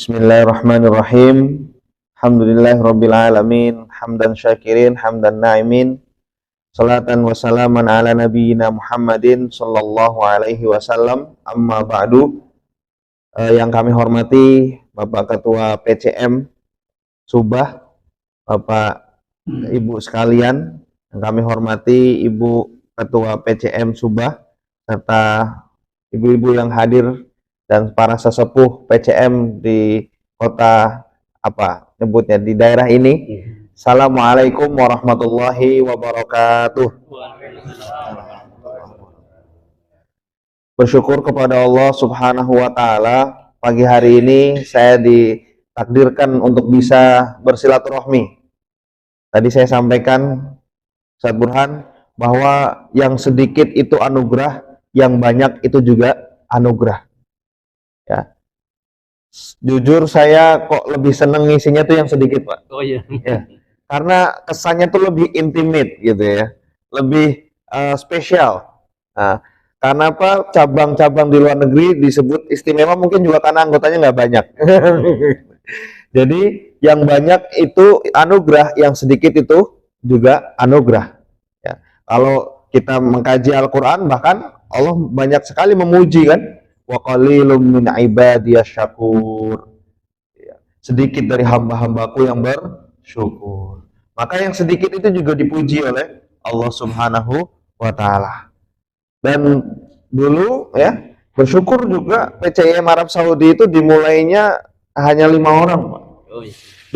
Bismillahirrahmanirrahim. Alhamdulillahirabbil alamin, hamdan syakirin, hamdan na'imin. Salatan wa salaman ala nabiyyina Muhammadin sallallahu alaihi wasallam. Amma ba'du. Yang kami hormati Bapak Ketua PCM Subah, Bapak Ibu sekalian, yang kami hormati Ibu Ketua PCM Subah serta ibu-ibu yang hadir dan para sesepuh PCM di kota nyebutnya di daerah ini. Assalamualaikum warahmatullahi wabarakatuh. Bersyukur kepada Allah Subhanahu wa taala, pagi hari ini saya ditakdirkan untuk bisa bersilaturahmi. Tadi saya sampaikan, Ustaz Burhan, bahwa yang sedikit itu anugerah, yang banyak itu juga anugerah. Ya, jujur saya kok lebih seneng ngisinya tuh yang sedikit, Pak. Oh iya. Ya, karena kesannya tuh lebih intimate gitu ya, lebih spesial. Nah, karena apa? Cabang-cabang di luar negeri disebut istimewa mungkin juga karena anggotanya nggak banyak. Jadi yang banyak itu anugerah, yang sedikit itu juga anugerah. Ya, kalau kita mengkaji Al-Quran, bahkan Allah banyak sekali memuji kan, wa qalilum min ibadiyasy syakur. Ya, sedikit dari hamba-hambaku yang bersyukur. Maka yang sedikit itu juga dipuji oleh Allah Subhanahu wa taala. Dan dulu ya, bersyukur juga PCM Arab Saudi itu dimulainya hanya 5 orang, Pak.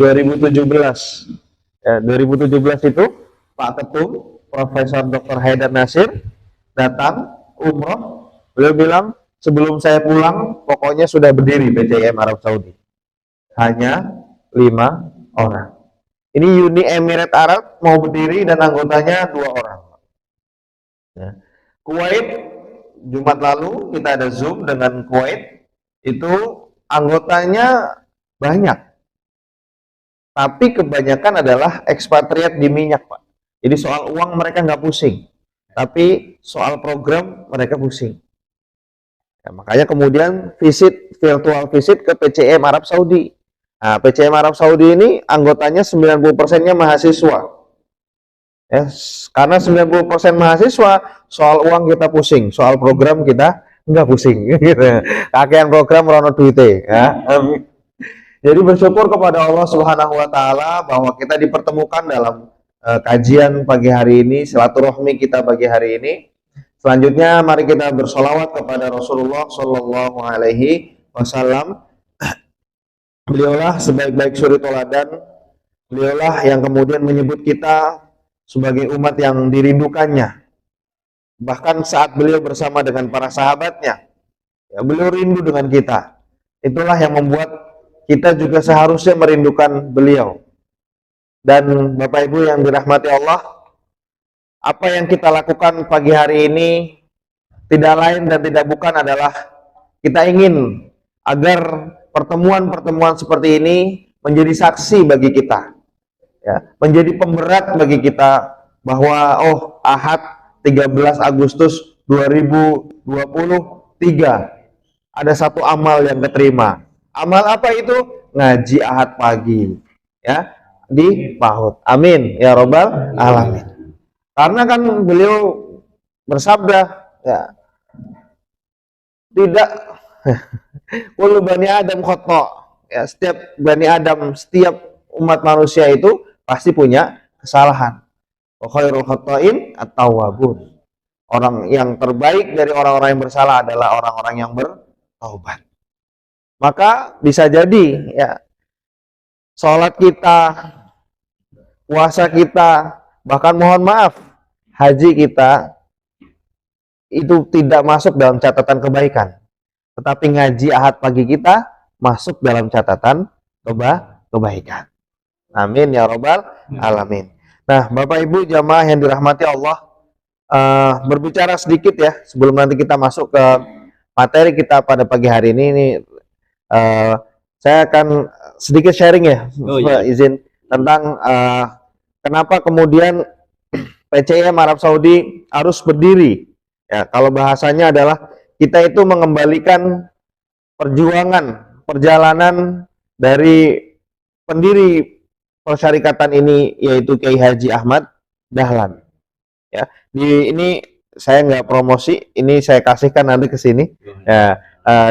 2017. Ya, 2017 itu Pak Ketum Profesor Dr. Haidar Nasir datang umroh. Beliau bilang, sebelum saya pulang, pokoknya sudah berdiri PCM Arab Saudi. Hanya 5 orang. Ini Uni Emirat Arab mau berdiri dan anggotanya 2 orang. Ya. Kuwait, Jumat lalu kita ada Zoom dengan Kuwait, itu anggotanya banyak. Tapi kebanyakan adalah ekspatriat di minyak, Pak. Jadi soal uang mereka nggak pusing. Tapi soal program mereka pusing. Ya, makanya kemudian virtual visit ke PCM Arab Saudi. Nah, PCM Arab Saudi ini anggotanya 90%-nya mahasiswa. Ya, karena 90% mahasiswa, soal uang kita pusing, soal program kita nggak pusing. Kakean program rono duite. Ya. Jadi bersyukur kepada Allah Subhanahu wa taala bahwa kita dipertemukan dalam kajian pagi hari ini, silaturahmi kita pagi hari ini. Selanjutnya mari kita bersolawat kepada Rasulullah Shallallahu Alaihi Wasallam. Beliaulah sebaik-baik suri toladan. Beliaulah yang kemudian menyebut kita sebagai umat yang dirindukannya. Bahkan saat beliau bersama dengan para sahabatnya, ya, beliau rindu dengan kita. Itulah yang membuat kita juga seharusnya merindukan beliau. Dan Bapak Ibu yang dirahmati Allah, apa yang kita lakukan pagi hari ini tidak lain dan tidak bukan adalah kita ingin agar pertemuan-pertemuan seperti ini menjadi saksi bagi kita, ya, menjadi pemberat bagi kita bahwa Ahad 13 Agustus 2023 ada satu amal yang keterima. Amal apa itu? Ngaji Ahad pagi, ya, di PAUD. Amin ya robbal alamin. Karena kan beliau bersabda, ya, tidak kullu bani Adam khata'. Ya, setiap bani Adam, setiap umat manusia itu pasti punya kesalahan. Wa khairul khata'in at-tawwabun. Orang yang terbaik dari orang-orang yang bersalah adalah orang-orang yang bertaubat. Maka bisa jadi ya, sholat kita, puasa kita, bahkan mohon maaf, haji kita itu tidak masuk dalam catatan kebaikan. Tetapi ngaji Ahad pagi kita masuk dalam catatan kebaikan. Amin ya robbal alamin. Nah, Bapak Ibu jamaah yang dirahmati Allah, berbicara sedikit ya sebelum nanti kita masuk ke materi kita pada pagi hari ini. Saya akan sedikit sharing ya, izin tentang kenapa kemudian PCM Arab Saudi harus berdiri. Ya, kalau bahasanya adalah kita itu mengembalikan perjalanan dari pendiri persyarikatan ini yaitu Kiai Haji Ahmad Dahlan. Ya, ini saya nggak promosi, ini saya kasihkan nanti ke sini. Ya,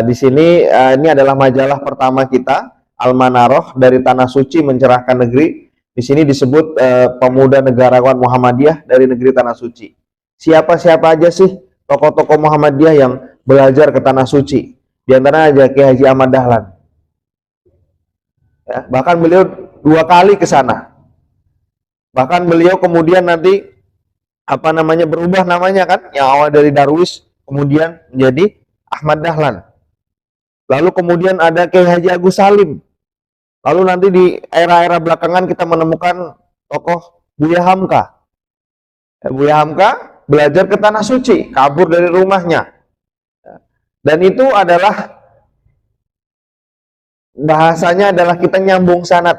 di sini ini adalah majalah pertama kita, Al-Manaroh dari Tanah Suci Mencerahkan Negeri. Di sini disebut pemuda negarawan Muhammadiyah dari negeri Tanah Suci. Siapa-siapa aja sih tokoh-tokoh Muhammadiyah yang belajar ke Tanah Suci? Di antara aja Kiai Haji Ahmad Dahlan. Ya, bahkan beliau 2 kali ke sana. Bahkan beliau kemudian nanti berubah namanya kan, yang awal dari Darwis kemudian menjadi Ahmad Dahlan. Lalu kemudian ada Kiai Haji Agus Salim. Lalu nanti di era-era belakangan kita menemukan tokoh Buya Hamka. Buya Hamka belajar ke Tanah Suci, kabur dari rumahnya. Dan itu adalah bahasanya adalah kita nyambung sanad.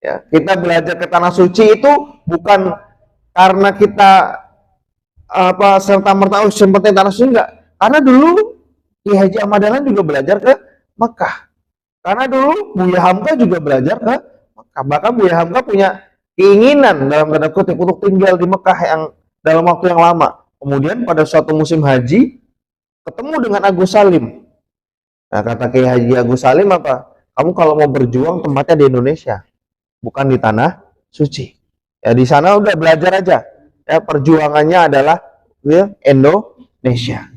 Ya, kita belajar ke Tanah Suci itu bukan karena kita serta merta seperti Tanah Suci, enggak. Karena dulu Kiai Haji Ahmad Dahlan juga belajar ke Mekah. Karena dulu Buya Hamka juga belajar ke Mekah. Bahkan Buya Hamka punya keinginan dalam tanda kutip untuk tinggal di Mekah yang dalam waktu yang lama. Kemudian pada suatu musim haji ketemu dengan Agus Salim. Nah, kata Kiai Haji Agus Salim apa? Kamu kalau mau berjuang tempatnya di Indonesia, bukan di Tanah Suci. Ya di sana udah belajar aja. Ya perjuangannya adalah ya, Indonesia.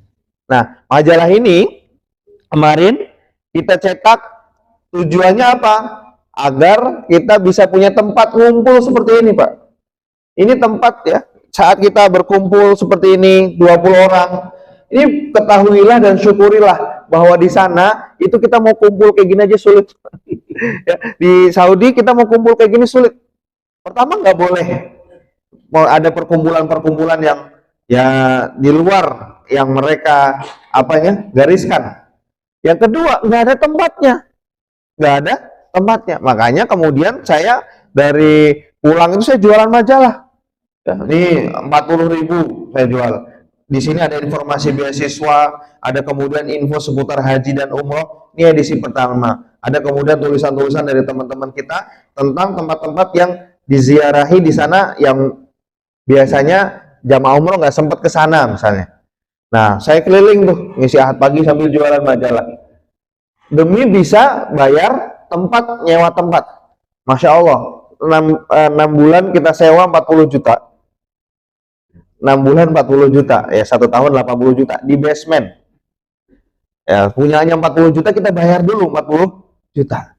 Nah, majalah ini kemarin kita cetak tujuannya apa? Agar kita bisa punya tempat ngumpul seperti ini, Pak. Ini tempat ya, saat kita berkumpul seperti ini 20 orang. Ini ketahuilah dan syukurilah bahwa di sana itu kita mau kumpul kayak gini aja sulit. Ya, di Saudi kita mau kumpul kayak gini sulit. Pertama nggak boleh mau ada perkumpulan-perkumpulan yang ya di luar yang mereka gariskan. Yang kedua nggak ada tempatnya. Nggak ada tempatnya. Makanya kemudian saya dari pulang itu saya jualan majalah. Ya, ini 40.000 saya jual. Di sini ada informasi beasiswa, ada kemudian info seputar haji dan umroh. Ini edisi pertama. Ada kemudian tulisan-tulisan dari teman-teman kita tentang tempat-tempat yang diziarahi di sana yang biasanya jamaah umroh nggak sempat ke sana misalnya. Nah, saya keliling tuh ngisi ahad pagi sambil jualan majalah. Demi bisa bayar tempat, nyewa tempat. Masya Allah, 6 bulan kita sewa 40 juta. 6 bulan 40 juta, ya 1 tahun 80 juta di basement. Ya, punyanya 40 juta kita bayar dulu 40 juta.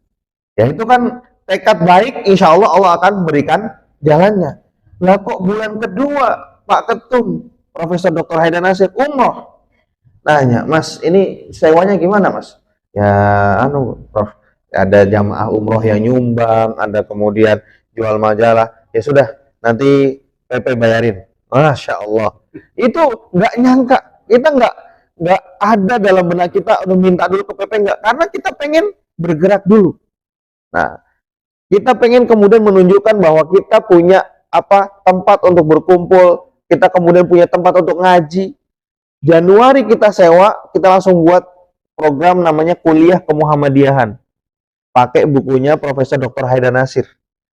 Ya itu kan tekad baik, insya Allah Allah akan berikan jalannya. Lah kok bulan kedua Pak Ketum, Profesor Dr. Haidar Nasir umroh. Nanya, Mas, ini sewanya gimana, Mas? Ya Prof, ada jamaah umroh yang nyumbang, ada kemudian jual majalah. Ya sudah, nanti PP bayarin. Masya Allah, itu nggak nyangka, kita nggak ada dalam benak kita udah minta dulu ke PP, nggak, karena kita pengen bergerak dulu. Nah, kita pengen kemudian menunjukkan bahwa kita punya tempat untuk berkumpul, kita kemudian punya tempat untuk ngaji. Januari kita sewa, kita langsung buat program namanya Kuliah Kemuhammadiyahan. Pakai bukunya Profesor Dr. Haidar Nasir.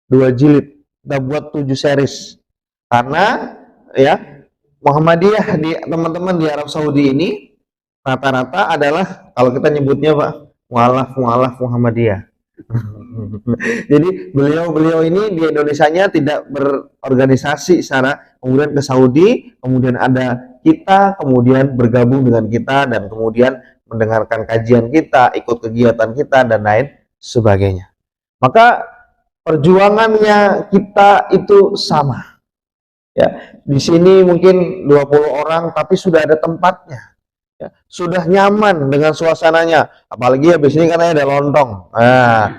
2 jilid. Kita buat 7 series. Karena ya Muhammadiyah di teman-teman di Arab Saudi ini rata-rata adalah kalau kita nyebutnya Pak mualaf Muhammadiyah. Jadi beliau ini di Indonesianya tidak berorganisasi secara, kemudian ke Saudi, kemudian ada kita, kemudian bergabung dengan kita dan kemudian mendengarkan kajian kita, ikut kegiatan kita dan lain sebagainya. Maka perjuangannya kita itu sama. Ya, di sini mungkin 20 orang tapi sudah ada tempatnya. Ya, sudah nyaman dengan suasananya, apalagi habis ini karena ada lontong. Nah,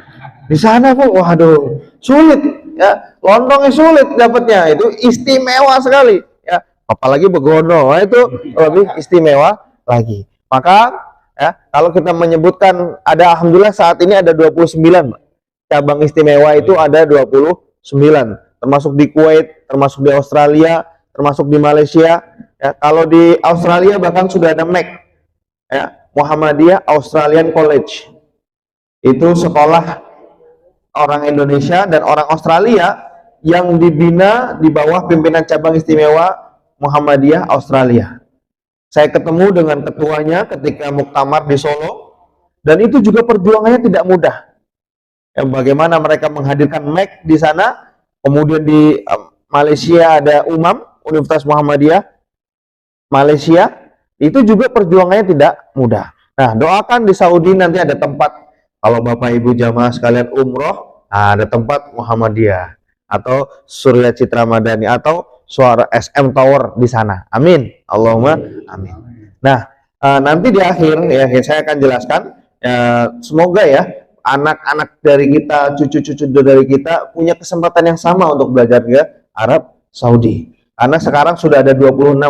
di sana Bu, waduh, sulit ya, lontongnya sulit dapatnya, itu istimewa sekali ya, apalagi begono, nah, itu lebih istimewa lagi. Maka ya, kalau kita menyebutkan ada, alhamdulillah saat ini ada 29 cabang istimewa, itu ada 29, termasuk di Kuwait, termasuk di Australia, termasuk di Malaysia. Ya, kalau di Australia bahkan sudah ada MAC, ya, Muhammadiyah Australian College. Itu sekolah orang Indonesia dan orang Australia yang dibina di bawah pimpinan cabang istimewa Muhammadiyah Australia. Saya ketemu dengan ketuanya ketika muktamar di Solo, dan itu juga perjuangannya tidak mudah. Bagaimana mereka menghadirkan MEK di sana, kemudian di Malaysia ada Universitas Muhammadiyah Malaysia, itu juga perjuangannya tidak mudah. Nah, doakan di Saudi nanti ada tempat, kalau Bapak Ibu jamaah sekalian umroh, ada tempat Muhammadiyah atau Surya Citra Madani atau Suara SM Tower di sana. Amin. Allahumma amin. Nah, nanti di akhir ya saya akan jelaskan, semoga ya anak-anak dari kita, cucu-cucu dari kita punya kesempatan yang sama untuk belajar ke Arab Saudi. Karena sekarang sudah ada 26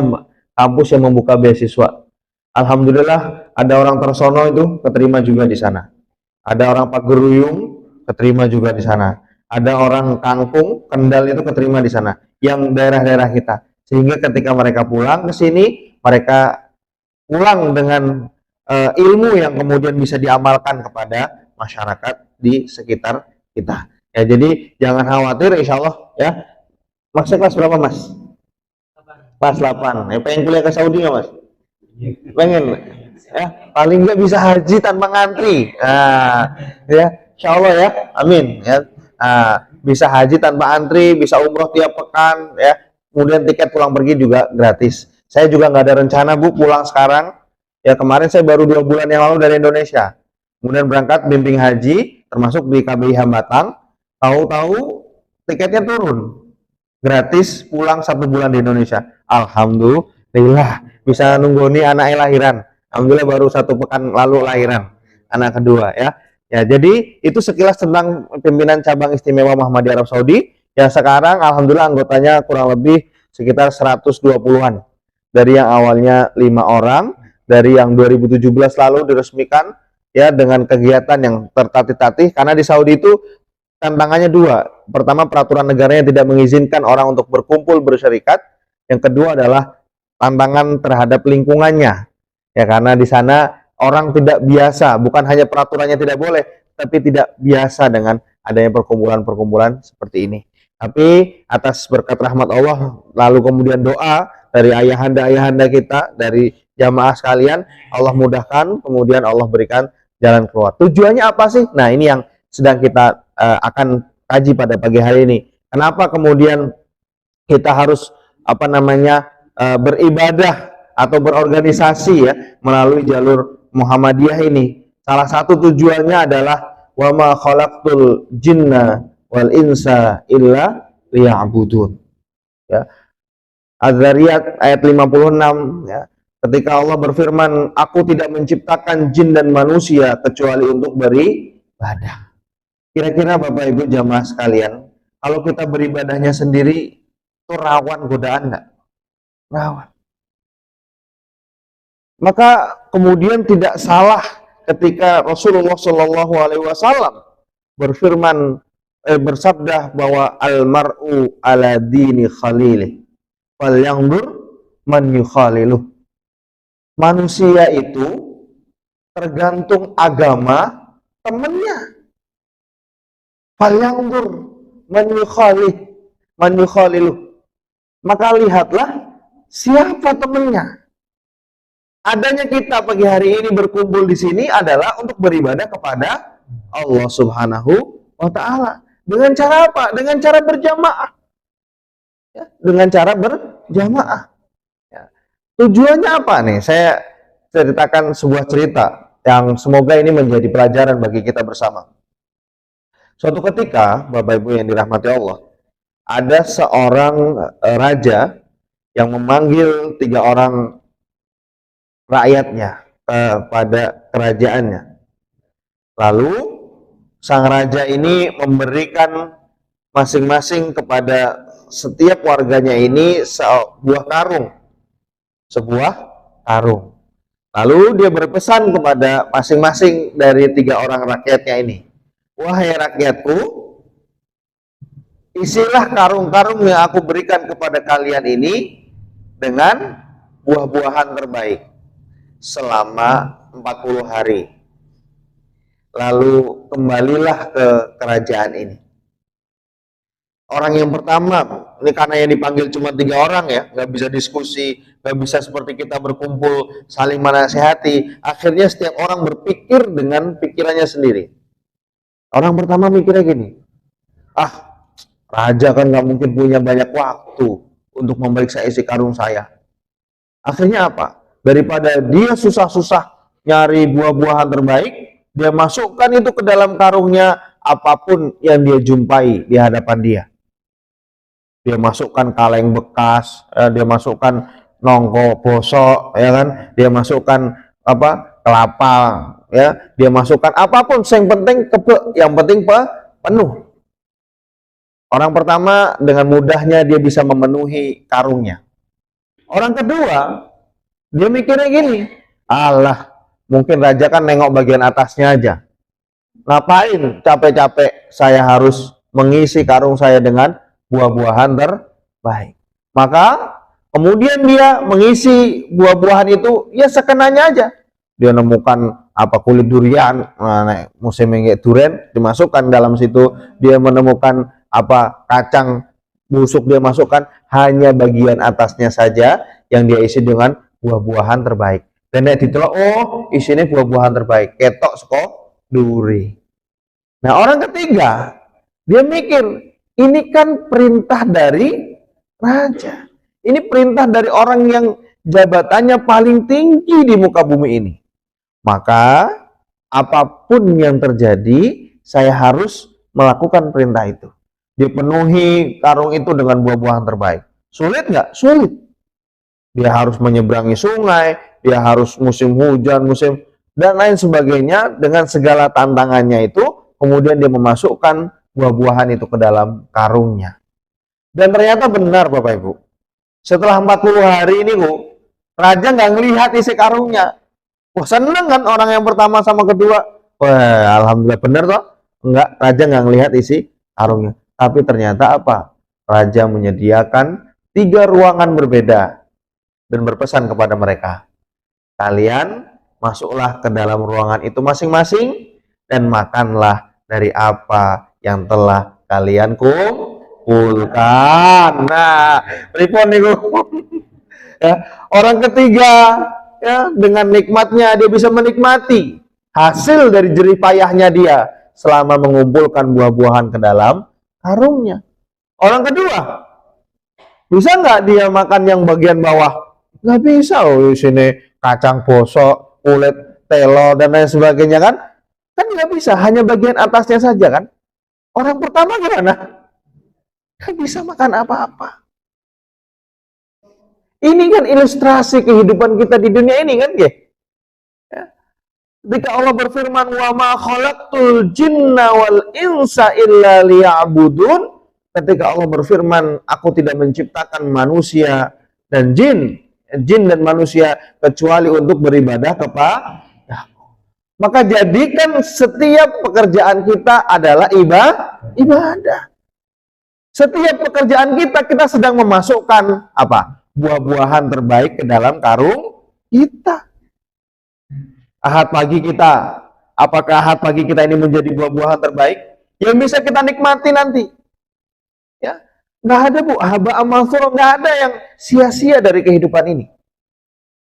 kampus yang membuka beasiswa. Alhamdulillah ada orang Tersono itu keterima juga di sana. Ada orang Pageruyung keterima juga di sana. Ada orang Kangkung, Kendal itu keterima di sana. Yang daerah-daerah kita. Sehingga ketika mereka pulang ke sini, mereka pulang dengan ilmu yang kemudian bisa diamalkan kepada masyarakat di sekitar kita. Ya, jadi jangan khawatir, insya Allah ya. Masnya kelas berapa, Mas? Kelas 8. Ya, pengen kuliah ke Saudi nggak, Mas? Pengen ya, paling nggak bisa haji tanpa ngantri. Ya, insya Allah ya, amin ya. Bisa haji tanpa antri, bisa umroh tiap pekan ya. Kemudian tiket pulang pergi juga gratis. Saya juga nggak ada rencana, Bu, pulang sekarang. Ya, kemarin saya baru 2 bulan yang lalu dari Indonesia. Kemudian berangkat bimbing haji, termasuk di KBI Hambatan. Tahu-tahu tiketnya turun. Gratis pulang 1 bulan di Indonesia. Alhamdulillah. Bisa nunggu nih anaknya lahiran. Alhamdulillah baru 1 pekan lalu lahiran anak kedua ya. Ya, jadi itu sekilas tentang pimpinan cabang istimewa Muhammadiyah Arab Saudi. Ya, sekarang alhamdulillah anggotanya kurang lebih sekitar 120-an. Dari yang awalnya 5 orang, dari yang 2017 lalu diresmikan ya dengan kegiatan yang tertatih-tatih, karena di Saudi itu tantangannya 2. Pertama, peraturan negaranya tidak mengizinkan orang untuk berkumpul berserikat. Yang kedua adalah tantangan terhadap lingkungannya. Ya, karena di sana orang tidak biasa, bukan hanya peraturannya tidak boleh, tapi tidak biasa dengan adanya perkumpulan-perkumpulan seperti ini. Tapi atas berkat rahmat Allah, lalu kemudian doa dari ayahanda-ayahanda kita, dari jamaah sekalian, Allah mudahkan, kemudian Allah berikan jalan keluar. Tujuannya apa sih? Nah, ini yang sedang kita akan kaji pada pagi hari ini. Kenapa kemudian kita harus beribadah atau berorganisasi ya melalui jalur Muhammadiyah ini? Salah satu tujuannya adalah wa ma khalaqtul jinna wal insa illa liya'budun. Ya. Az-Zariyat ayat 56 ya. Ketika Allah berfirman, aku tidak menciptakan jin dan manusia kecuali untuk beribadah. Kira-kira Bapak Ibu jamaah sekalian, kalau kita beribadahnya sendiri, itu rawan godaan nggak? Rawan. Maka kemudian tidak salah ketika Rasulullah Shallallahu Alaihi Wasallam bersabda bahwa almaru ala dini khalilih, fal yandur man yukhaliluh. Manusia itu tergantung agama temannya. Fal yandur man yukhaliluh. Maka lihatlah siapa temannya. Adanya kita pagi hari ini berkumpul di sini adalah untuk beribadah kepada Allah Subhanahu wa Ta'ala. Dengan cara apa? Dengan cara berjamaah. Ya, dengan cara berjamaah. Ya. Tujuannya apa nih? Saya ceritakan sebuah cerita yang semoga ini menjadi pelajaran bagi kita bersama. Suatu ketika, Bapak Ibu yang dirahmati Allah, ada seorang raja yang memanggil 3 orang rakyatnya pada kerajaannya. Lalu sang raja ini memberikan masing-masing kepada setiap warganya ini sebuah karung. Lalu dia berpesan kepada masing-masing dari 3 orang rakyatnya ini, wahai rakyatku, isilah karung-karung yang aku berikan kepada kalian ini dengan buah-buahan terbaik selama 40 hari. lalu kembalilah ke kerajaan ini. Orang yang pertama, ini karena yang dipanggil cuma 3 orang ya, nggak bisa diskusi, nggak bisa seperti kita berkumpul saling menasehati. Akhirnya setiap orang berpikir dengan pikirannya sendiri. Orang pertama mikirnya gini, ah, raja kan nggak mungkin punya banyak waktu untuk memeriksa isi karung saya. Akhirnya apa? Daripada dia susah-susah nyari buah-buahan terbaik, dia masukkan itu ke dalam karungnya apapun yang dia jumpai di hadapan dia. Dia masukkan kaleng bekas, dia masukkan nongko bosok, ya kan? Dia masukkan apa? Kelapa, ya. Dia masukkan apapun, yang penting penuh. Orang pertama dengan mudahnya dia bisa memenuhi karungnya. Orang kedua, dia mikirnya gini, alah, mungkin raja kan nengok bagian atasnya aja. Ngapain capek-capek saya harus mengisi karung saya dengan buah-buahan terbaik. Maka kemudian dia mengisi buah-buahan itu ya sekenanya aja. Dia nemukan apa kulit durian, nah, musim durian dimasukkan dalam situ. Dia menemukan apa kacang busuk, dia masukkan, hanya bagian atasnya saja yang dia isi dengan buah-buahan terbaik. Dan dia ditelok, oh isinya buah-buahan terbaik, ketok sekok duri. Nah orang ketiga dia mikir, ini kan perintah dari raja. Ini perintah dari orang yang jabatannya paling tinggi di muka bumi ini. Maka apapun yang terjadi, saya harus melakukan perintah itu. Dipenuhi karung itu dengan buah-buahan terbaik. Sulit nggak? Sulit. Dia harus menyeberangi sungai, dia harus musim hujan, musim dan lain sebagainya. Dengan segala tantangannya itu, kemudian dia memasukkan buah-buahan itu ke dalam karungnya. Dan ternyata benar Bapak Ibu. Setelah 40 hari ini Bu, raja nggak ngelihat isi karungnya. Wah seneng kan orang yang pertama sama kedua. Wah alhamdulillah benar toh. Enggak, raja nggak ngelihat isi karungnya. Tapi ternyata apa? Raja menyediakan 3 ruangan berbeda dan berpesan kepada mereka. Kalian masuklah ke dalam ruangan itu masing-masing dan makanlah dari apa yang telah kalian kumpulkan. Nah, pripun niku? Ya, orang ketiga ya dengan nikmatnya dia bisa menikmati hasil dari jerih payahnya dia selama mengumpulkan buah-buahan ke dalam karungnya. Orang kedua, bisa nggak dia makan yang bagian bawah? Nggak bisa, oh sini kacang bosok, kulit telo dan lain sebagainya kan? Kan nggak bisa, hanya bagian atasnya saja kan? Orang pertama gimana? Nggak bisa makan apa-apa. Ini kan ilustrasi kehidupan kita di dunia ini kan, ya? Ketika Allah berfirman, "Wa ma khalaqtul jinna wal insa illa liya'budun." Ketika Allah berfirman, "Aku tidak menciptakan manusia dan jin dan manusia kecuali untuk beribadah kepada." Maka jadikan setiap pekerjaan kita adalah ibadah. Setiap pekerjaan kita sedang memasukkan apa? Buah-buahan terbaik ke dalam karung kita. Ahad pagi kita, apakah ahad pagi kita ini menjadi buah-buahan terbaik yang bisa kita nikmati nanti? Ya, nggak ada Bu, haba amal nggak ada yang sia-sia dari kehidupan ini.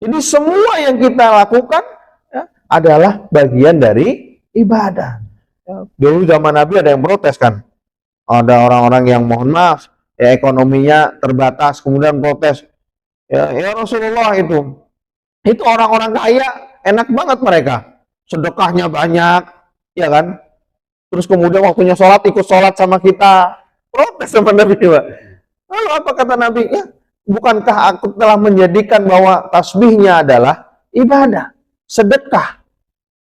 Jadi semua yang kita lakukan ya, adalah bagian dari ibadah. Ya, dulu zaman Nabi ada yang protes kan, ada orang-orang yang mohon maaf, ya ekonominya terbatas, kemudian protes. Ya Rasulullah itu orang-orang kaya enak banget mereka, sedekahnya banyak, ya kan? Terus kemudian waktunya sholat ikut sholat sama kita, protes sama Nabi Pak. Lalu apa kata Nabi? Ya, bukankah aku telah menjadikan bahwa tasbihnya adalah ibadah, sedekah?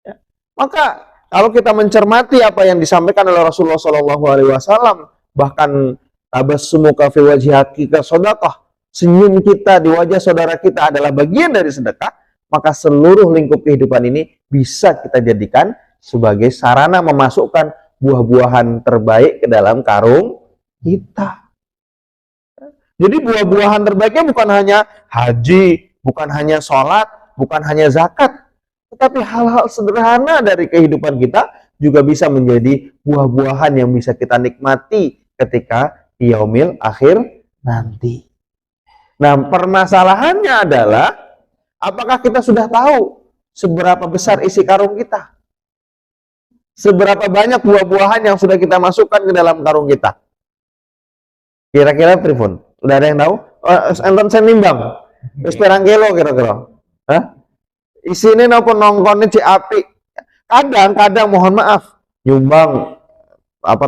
Ya. Maka kalau kita mencermati apa yang disampaikan oleh Rasulullah SAW, bahkan tabassumuka fi wajhi akika sedekah, senyum kita di wajah saudara kita adalah bagian dari sedekah. Maka seluruh lingkup kehidupan ini bisa kita jadikan sebagai sarana memasukkan buah-buahan terbaik ke dalam karung kita. Jadi buah-buahan terbaiknya bukan hanya haji, bukan hanya sholat, bukan hanya zakat, tetapi hal-hal sederhana dari kehidupan kita juga bisa menjadi buah-buahan yang bisa kita nikmati ketika di yaumil akhir nanti. Nah, permasalahannya adalah apakah kita sudah tahu seberapa besar isi karung kita? Seberapa banyak buah-buahan yang sudah kita masukkan ke dalam karung kita? Kira-kira pripun? Udah ada yang tahu? Enten sen nimbang. Wis pirang kilo kira-kira? Hah? Isine napa nongkone cek apik. Kadang-kadang mohon maaf, nyumbang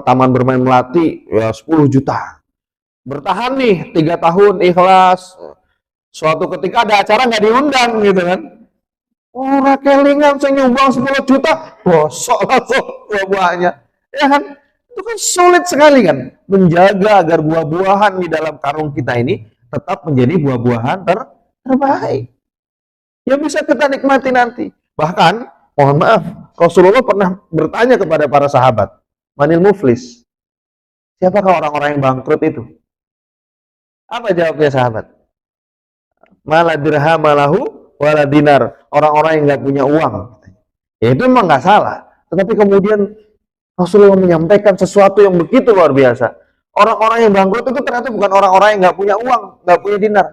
taman bermain melati ya 10 juta. Bertahan nih 3 tahun ikhlas. Suatu ketika ada acara nggak diundang gitu kan. Ora kelingan saya nyumbang 10 juta, bosok langsung buah-buahnya. Ya kan? Itu kan sulit sekali kan menjaga agar buah-buahan di dalam karung kita ini tetap menjadi buah-buahan terbaik. Yang bisa kita nikmati nanti. Bahkan, mohon maaf, Rasulullah pernah bertanya kepada para sahabat, Manil muflis? Siapakah orang-orang yang bangkrut itu? Apa jawabnya sahabat? Mala dirhamalahu wala dinar. Orang-orang yang nggak punya uang. Ya itu memang nggak salah. Tetapi kemudian Rasulullah menyampaikan sesuatu yang begitu luar biasa. Orang-orang yang bangkrut itu ternyata bukan orang-orang yang nggak punya uang, nggak punya dinar.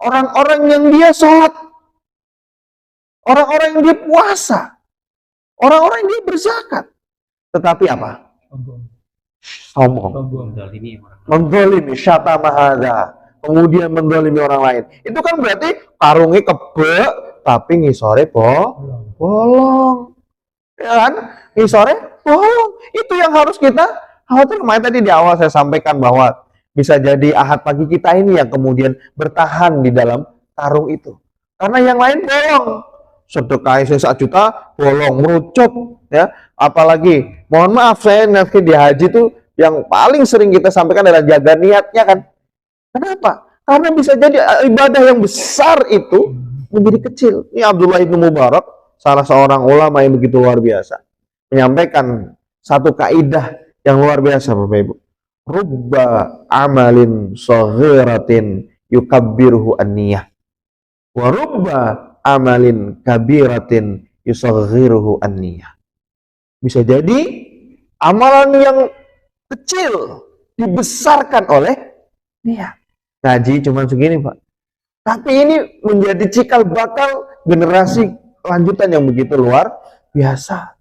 Orang-orang yang dia sholat. Orang-orang yang dia puasa. Orang-orang yang dia berzakat. Tetapi apa? Sombong. Mendolimi, syatamahadah. Kemudian mendolimi orang lain. Itu kan berarti karungnya kebek, tapi ngisore bolong. Ya kan? Ngisore bolong. Itu yang harus kita khawatir. Kemarin tadi di awal saya sampaikan bahwa bisa jadi ahad pagi kita ini yang kemudian bertahan di dalam karung itu. Karena yang lain bolong. Sedekah saya 1 juta, bolong, merucut. Ya. Apalagi, mohon maaf saya nanti di haji itu yang paling sering kita sampaikan adalah jaga niatnya kan. Kenapa? Karena bisa jadi ibadah yang besar itu menjadi kecil. Ini Abdullah ibnu Mubarak, salah seorang ulama yang begitu luar biasa, menyampaikan satu kaidah yang luar biasa, Bapak Ibu. Rubba amalin saghiratin yukabbirhu an-niyah. Wa rubba amalin kabiratin yusaghiruhu an-niyah. Bisa jadi amalan yang kecil dibesarkan oleh niat. Ngaji cuma segini, Pak. Tapi ini menjadi cikal bakal generasi lanjutan yang begitu luar biasa.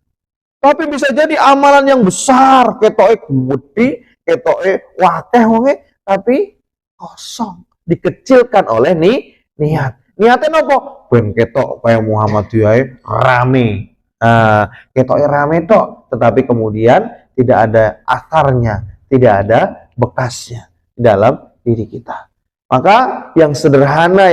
Tapi bisa jadi amalan yang besar, ketoke gede, ketoke wakeh wonge, tapi kosong, dikecilkan oleh niat. Niatnya apa? Ben ketok kayak Muhammadiyah rame. Ketoke rame tok, tetapi kemudian tidak ada akarnya, tidak ada bekasnya di dalam diri kita. Maka yang sederhana,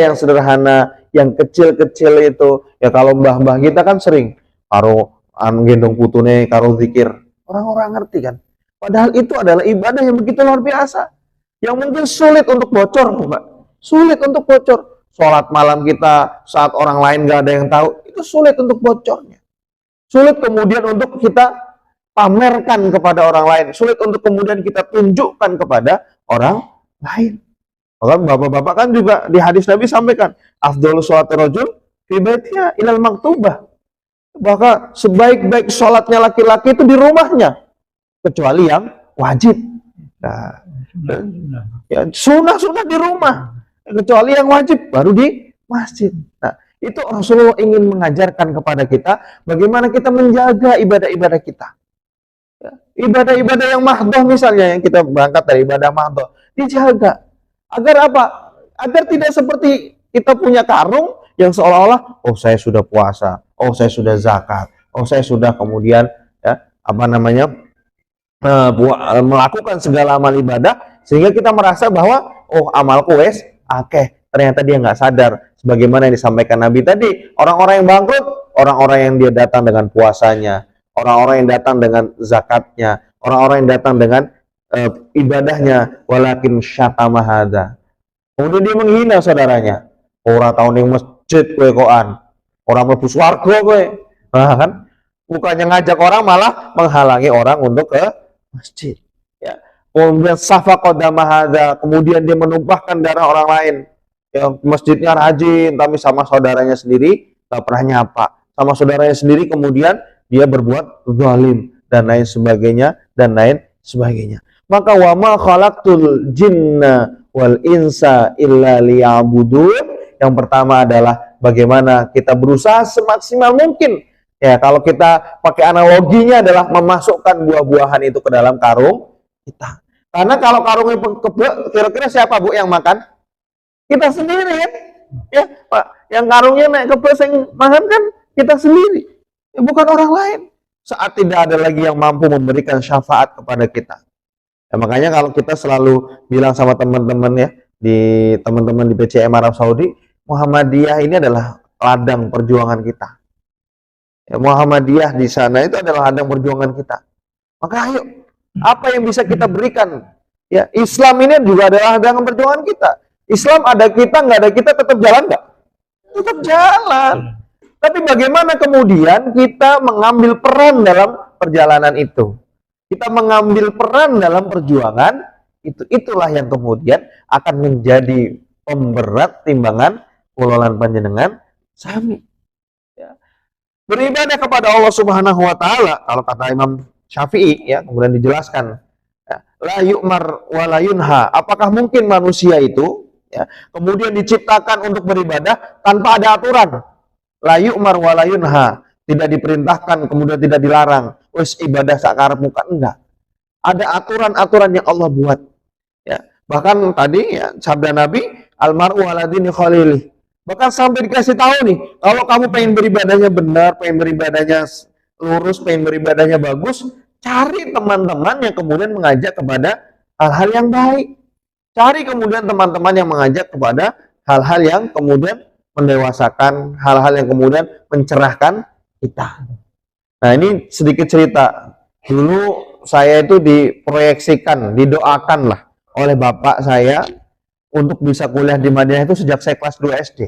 yang kecil-kecil itu, ya kalau mbah-mbah kita kan sering karo gendong putune, karo zikir. Orang-orang ngerti kan. Padahal itu adalah ibadah yang begitu luar biasa. Yang mungkin sulit untuk bocor, Mbak. Sulit untuk bocor. Sholat malam kita saat orang lain gak ada yang tahu, itu sulit untuk bocornya. Sulit kemudian untuk kita pamerkan kepada orang lain. Sulit untuk kemudian kita tunjukkan kepada orang lain. Maka bapak-bapak kan juga di hadis Nabi sampaikan, afdhalus sholati rajul fi baitihi ilal maktubah. Bahkan sebaik-baik sholatnya laki-laki itu di rumahnya, kecuali yang wajib. Nah, ya, sunnah di rumah, kecuali yang wajib baru di masjid. Nah, itu Rasulullah ingin mengajarkan kepada kita bagaimana kita menjaga ibadah-ibadah kita. Ya, ibadah-ibadah yang mahdoh misalnya, yang kita berangkat dari ibadah mahdoh, dijaga. Agar apa? Agar tidak seperti kita punya karung yang seolah-olah, oh saya sudah puasa, oh saya sudah zakat, oh saya sudah kemudian melakukan segala amal ibadah, sehingga kita merasa bahwa oh amalku wes akeh. Ternyata dia nggak sadar, sebagaimana yang disampaikan Nabi tadi, orang-orang yang bangkrut, orang-orang yang dia datang dengan puasanya, orang-orang yang datang dengan zakatnya, orang-orang yang datang dengan ibadahnya, walakin syatama hadza. Kemudian dia menghina saudaranya. Ora tau ning masjid kowe kokan. Ora mlebu swarga kowe. Nah, kan? Bukannya ngajak orang, malah menghalangi orang untuk ke masjid. Ya. Kemudian safaqadama hadza, kemudian dia menumpahkan darah orang lain. Ya, masjidnya rajin, tapi sama saudaranya sendiri enggak pernah nyapa. Sama saudaranya sendiri kemudian dia berbuat zalim dan lain sebagainya dan lain sebagainya. Maka wa ma khalaqtul jinna wal insa illa liya'budun. Yang pertama adalah bagaimana kita berusaha semaksimal mungkin. Ya, kalau kita pakai analoginya adalah memasukkan buah-buahan itu ke dalam karung kita. Karena kalau karungnya kebek, kira-kira siapa Bu yang makan? Kita sendiri ya. Ya, Pak, yang karungnya naik kebek yang makan kan kita sendiri. Ya, bukan orang lain. Saat tidak ada lagi yang mampu memberikan syafaat kepada kita. Ya, makanya kalau kita selalu bilang sama teman-teman ya, teman-teman di PCM Arab Saudi, Muhammadiyah ini adalah ladang perjuangan kita. Ya, Muhammadiyah di sana itu adalah ladang perjuangan kita. Maka ayo, apa yang bisa kita berikan? Ya, Islam ini juga adalah ladang perjuangan kita. Islam ada kita, nggak ada kita, tetap jalan nggak? Tetap jalan. Tapi bagaimana kemudian kita mengambil peran dalam perjalanan itu? Kita mengambil peran dalam perjuangan, itulah yang kemudian akan menjadi pemberat timbangan kulolan panjenengan sami. Ya. Beribadah kepada Allah Subhanahu wa taala, kalau kata Imam Syafi'i ya, kemudian dijelaskan, ya, la yu'mar wa la yunha. Apakah mungkin manusia itu ya, kemudian diciptakan untuk beribadah tanpa ada aturan? La yu'mar wa la yunha. Tidak diperintahkan, kemudian tidak dilarang. Wes ibadah sakarepmu kan, enggak. Ada aturan-aturan yang Allah buat. Ya, bahkan tadi ya, sabda Nabi, almaru ala dini khalili. Bahkan sampai dikasih tahu nih, kalau kamu pengen beribadahnya benar, pengen beribadahnya lurus, pengen beribadahnya bagus, cari teman-teman yang kemudian mengajak kepada hal-hal yang baik. Cari kemudian teman-teman yang mengajak kepada hal-hal yang kemudian mendewasakan, hal-hal yang kemudian mencerahkan kita. Nah, ini sedikit cerita. Dulu saya itu diproyeksikan, didoakan lah oleh bapak saya untuk bisa kuliah di Madinah itu sejak saya kelas 2 SD.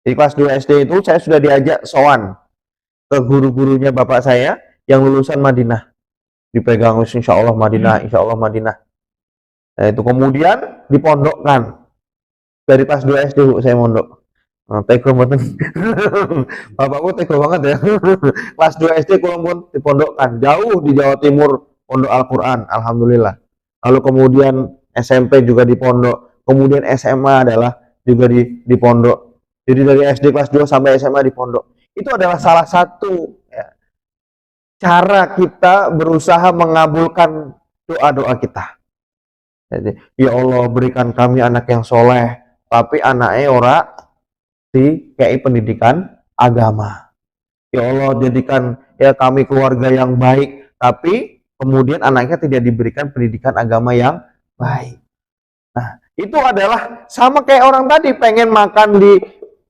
Di kelas 2 SD itu saya sudah diajak sowan ke guru-gurunya bapak saya yang lulusan Madinah. Dipegang insya Allah Madinah, insya Allah Madinah. Nah, itu kemudian dipondokkan. Dari kelas 2 SD saya mondok. Teko banget. Bapakku teko banget ya. Kelas 2 SD kurang pun dipondokkan jauh di Jawa Timur, pondok Al-Qur'an, alhamdulillah. Lalu kemudian SMP juga di pondok, kemudian SMA adalah juga di pondok. Jadi dari SD kelas 2 sampai SMA di pondok. Itu adalah salah satu ya, cara kita berusaha mengabulkan doa-doa kita. Jadi, ya Allah berikan kami anak yang soleh, tapi anaknya ora di kayak pendidikan agama. Ya Allah jadikan ya kami keluarga yang baik, tapi kemudian anaknya tidak diberikan pendidikan agama yang baik. Nah, itu adalah sama kayak orang tadi pengen makan di